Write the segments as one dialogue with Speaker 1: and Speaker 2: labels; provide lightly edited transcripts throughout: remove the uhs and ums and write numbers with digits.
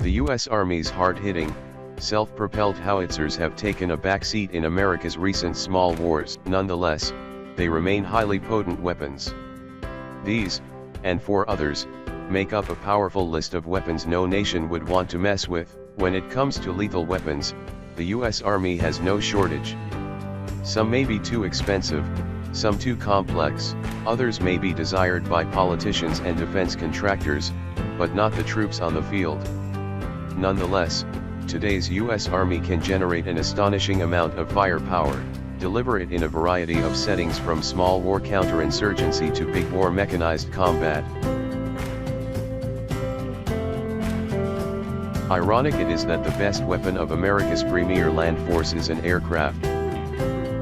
Speaker 1: The U.S. Army's hard-hitting, self-propelled howitzers have taken a backseat in America's recent small wars. Nonetheless, they remain highly potent weapons. These, and 4 others, make up a powerful list of weapons no nation would want to mess with. When it comes to lethal weapons, the U.S. Army has no shortage. Some may be too expensive, some too complex, others may be desired by politicians and defense contractors, but not the troops on the field. Nonetheless, today's U.S. Army can generate an astonishing amount of firepower, deliver it in a variety of settings from small war counterinsurgency to big war mechanized combat. Ironic it is that the best weapon of America's premier land force is an aircraft.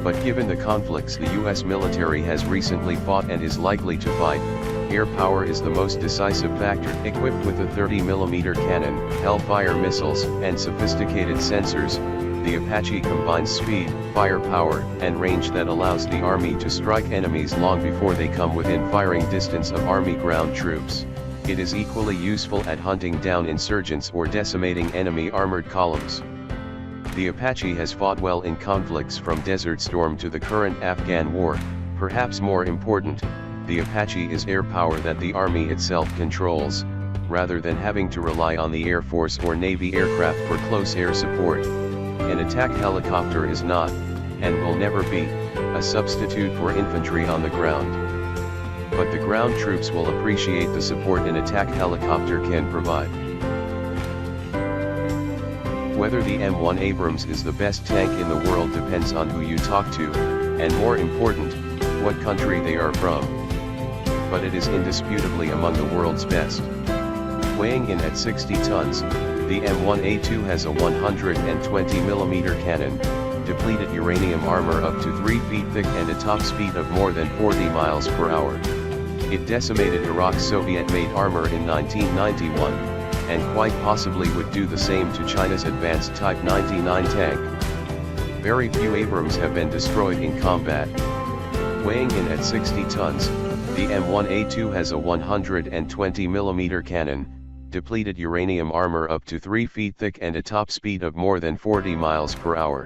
Speaker 1: But given the conflicts the U.S. military has recently fought and is likely to fight, air power is the most decisive factor. Equipped with a 30mm cannon, Hellfire missiles, and sophisticated sensors, the Apache combines speed, firepower, and range that allows the Army to strike enemies long before they come within firing distance of Army ground troops. It is equally useful at hunting down insurgents or decimating enemy armored columns. The Apache has fought well in conflicts from Desert Storm to the current Afghan war. Perhaps more important, the Apache is air power that the Army itself controls, rather than having to rely on the Air Force or Navy aircraft for close air support. An attack helicopter is not, and will never be, a substitute for infantry on the ground. But the ground troops will appreciate the support an attack helicopter can provide. Whether the M1 Abrams is the best tank in the world depends on who you talk to, and more important, what country they are from. But it is indisputably among the world's best. Weighing in at 60 tons, the M1A2 has a 120mm cannon, depleted uranium armor up to 3 feet thick and a top speed of more than 40 miles per hour. It decimated Iraq's Soviet-made armor in 1991, and quite possibly would do the same to China's advanced Type 99 tank. Very few Abrams have been destroyed in combat. Weighing in at 60 tons, the M1A2 has a 120mm cannon, depleted uranium armor up to 3 feet thick and a top speed of more than 40 miles per hour.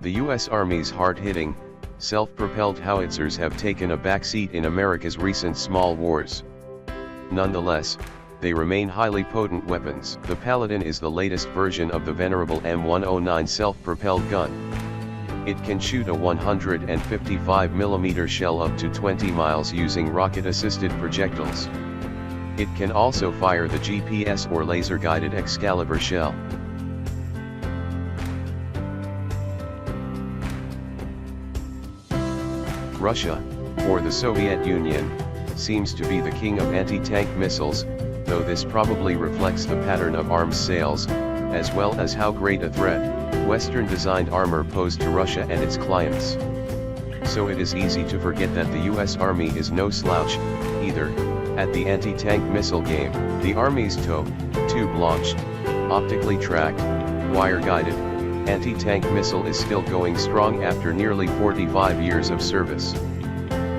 Speaker 1: The U.S. Army's hard-hitting, self-propelled howitzers have taken a backseat in America's recent small wars. Nonetheless, they remain highly potent weapons. The Paladin is the latest version of the venerable M109 self-propelled gun. It can shoot a 155mm shell up to 20 miles using rocket-assisted projectiles. It can also fire the GPS or laser-guided Excalibur shell. Russia, or the Soviet Union, seems to be the king of anti-tank missiles, though this probably reflects the pattern of arms sales, as well as how great a threat Western-designed armor posed to Russia and its clients. So it is easy to forget that the U.S. Army is no slouch, either, at the anti-tank missile game. The Army's tube-launched, optically tracked, wire-guided, anti-tank missile is still going strong after nearly 45 years of service.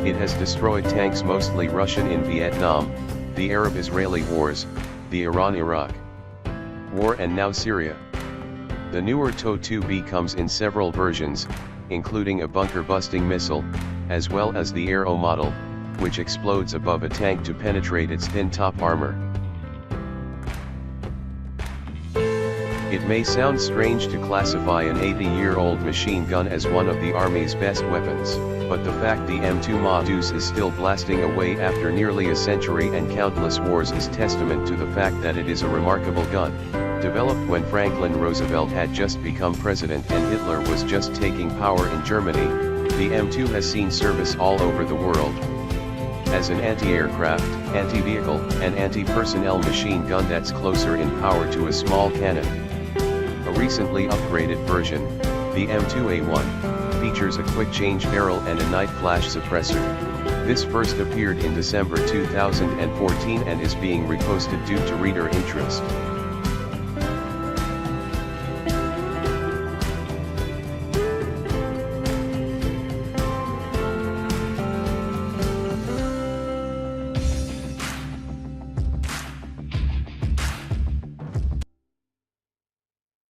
Speaker 1: It has destroyed tanks mostly Russian in Vietnam, the Arab-Israeli wars, the Iran-Iraq war and now Syria. The newer TOW-2B comes in several versions, including a bunker-busting missile, as well as the Arrow model, which explodes above a tank to penetrate its thin top armor. It may sound strange to classify an 80-year-old machine gun as one of the Army's best weapons, but the fact the M2 Modus is still blasting away after nearly a century and countless wars is testament to the fact that it is a remarkable gun. Developed when Franklin Roosevelt had just become president and Hitler was just taking power in Germany, the M2 has seen service all over the world. As an anti-aircraft, anti-vehicle, and anti-personnel machine gun that's closer in power to a small cannon. A recently upgraded version, the M2A1, features a quick-change barrel and a night flash suppressor. This first appeared in December 2014 and is being reposted due to reader interest.